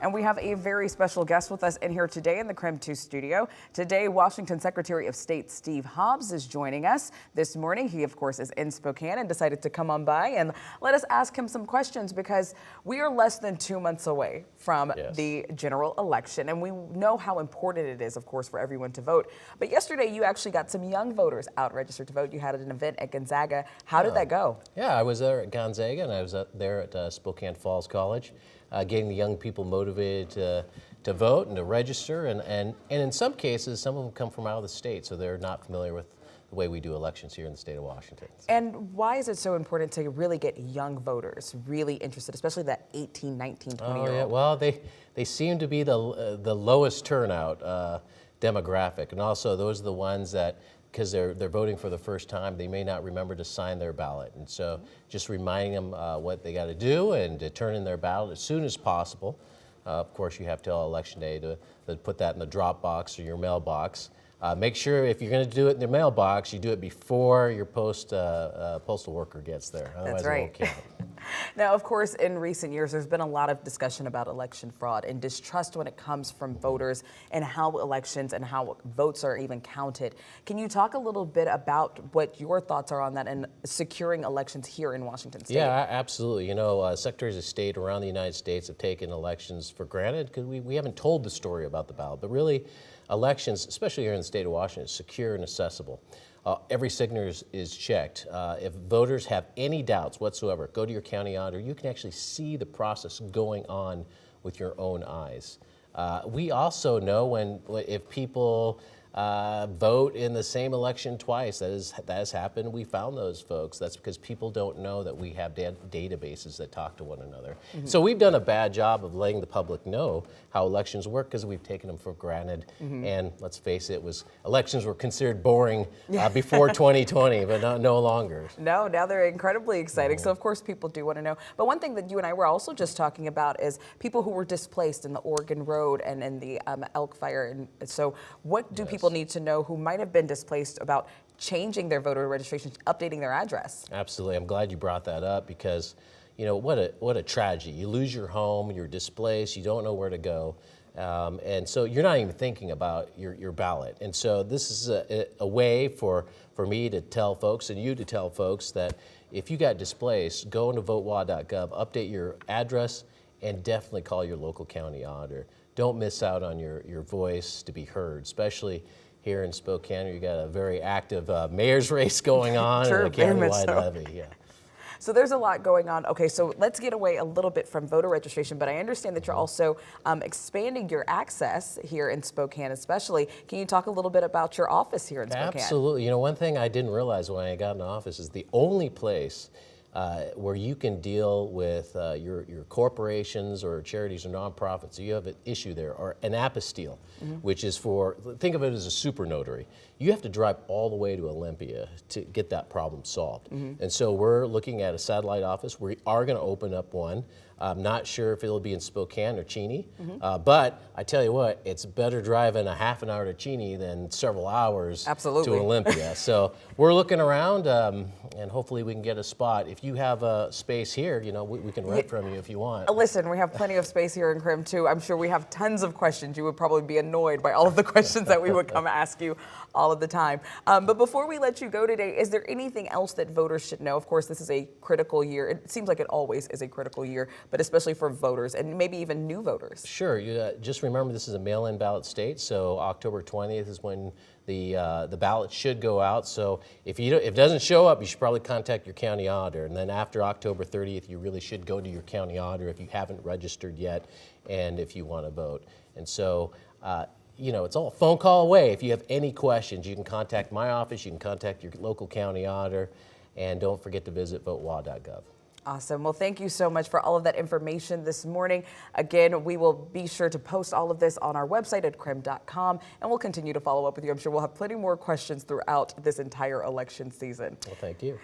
And we have a very special guest with us in here today in the KREM 2 studio. Today, Washington Secretary of State Steve Hobbs is joining us this morning. He, of course, is in Spokane and decided to come on by and let us ask him some questions because we are less than 2 months away from the general election. And we know how important it is, of course, for everyone to vote. But yesterday, you actually got some young voters out registered to vote. You had an event at Gonzaga. How did that go? Yeah, I was there at Gonzaga and I was there at Spokane Falls College, getting the young people motivated to vote and to register. And in some cases, some of them come from out of the state, so they're not familiar with the way we do elections here in the state of Washington. And why is it so important to really get young voters really interested, especially that 18, 19, 20-year-old? Oh, yeah. Well, they seem to be the lowest turnout demographic, and also those are the ones that, because they're voting for the first time, they may not remember to sign their ballot. And so just reminding them what they got to do and to turn in their ballot as soon as possible. Of course, you have till election day to put that in the drop box or your mailbox. Make sure if you're going to do it in the mailbox, you do it before your postal worker gets there. Otherwise, That's right. It won't count. Now, of course, in recent years, there's been a lot of discussion about election fraud and distrust when it comes from voters and how elections and how votes are even counted. Can you talk a little bit about what your thoughts are on that and securing elections here in Washington State? Yeah, absolutely. You know, secretaries of state around the United States have taken elections for granted because we haven't told the story about the ballot, but really elections, especially here in the state of Washington, is secure and accessible. Every signature is checked. If voters have any doubts whatsoever, go to your county auditor. You can actually see the process going on with your own eyes. We also know if people vote in the same election twice. That has happened. We found those folks. That's because people don't know that we have databases that talk to one another. Mm-hmm. So we've done a bad job of letting the public know how elections work because we've taken them for granted. Mm-hmm. And let's face it, elections were considered boring before 2020, but no longer. No, now they're incredibly exciting. So of course people do want to know. But one thing that you and I were also just talking about is people who were displaced in the Oregon Road and in the Elk Fire. And so what do people need to know who might have been displaced about changing their voter registration, updating their address? Absolutely. I'm glad you brought that up because, you know, what a tragedy. You lose your home, you're displaced, you don't know where to go. And so you're not even thinking about your ballot. And so this is a way for me to tell folks and you to tell folks that if you got displaced, go into votewa.gov, update your address, and definitely call your local county auditor. Don't miss out on your voice to be heard, especially here in Spokane. You got a very active mayor's race going on and a countywide levy. Yeah. So there's a lot going on. Okay, so let's get away a little bit from voter registration, but I understand that you're also expanding your access here in Spokane especially. Can you talk a little bit about your office here in Spokane? Absolutely. You know, one thing I didn't realize when I got in office is the only place where you can deal with your corporations or charities or nonprofits. So you have an issue there, or an apostille, which is think of it as a super notary. You have to drive all the way to Olympia to get that problem solved. And so we're looking at a satellite office. We are going to open up one. I'm not sure if it'll be in Spokane or Cheney, but I tell you what, it's better driving a half an hour to Cheney than several hours to Olympia. So we're looking around, and hopefully we can get a spot. If you have a space here, you know, we can rent from you if you want. Listen, we have plenty of space here in KREM too. I'm sure we have tons of questions. You would probably be annoyed by all of the questions that we would come ask you all of the time. But before we let you go today, is there anything else that voters should know? Of course, this is a critical year. It seems like it always is a critical year, but especially for voters and maybe even new voters. Sure. You just remember this is a mail-in ballot state, so October 20th is when the ballot should go out. So if it doesn't show up, you should probably contact your county auditor. And then after October 30th, you really should go to your county auditor if you haven't registered yet and if you want to vote. And so you know, it's all a phone call away. If you have any questions, you can contact my office, you can contact your local county auditor, and don't forget to visit votewa.gov. Awesome. Well, thank you so much for all of that information this morning. Again, we will be sure to post all of this on our website at krem.com, and we'll continue to follow up with you. I'm sure we'll have plenty more questions throughout this entire election season. Well, thank you.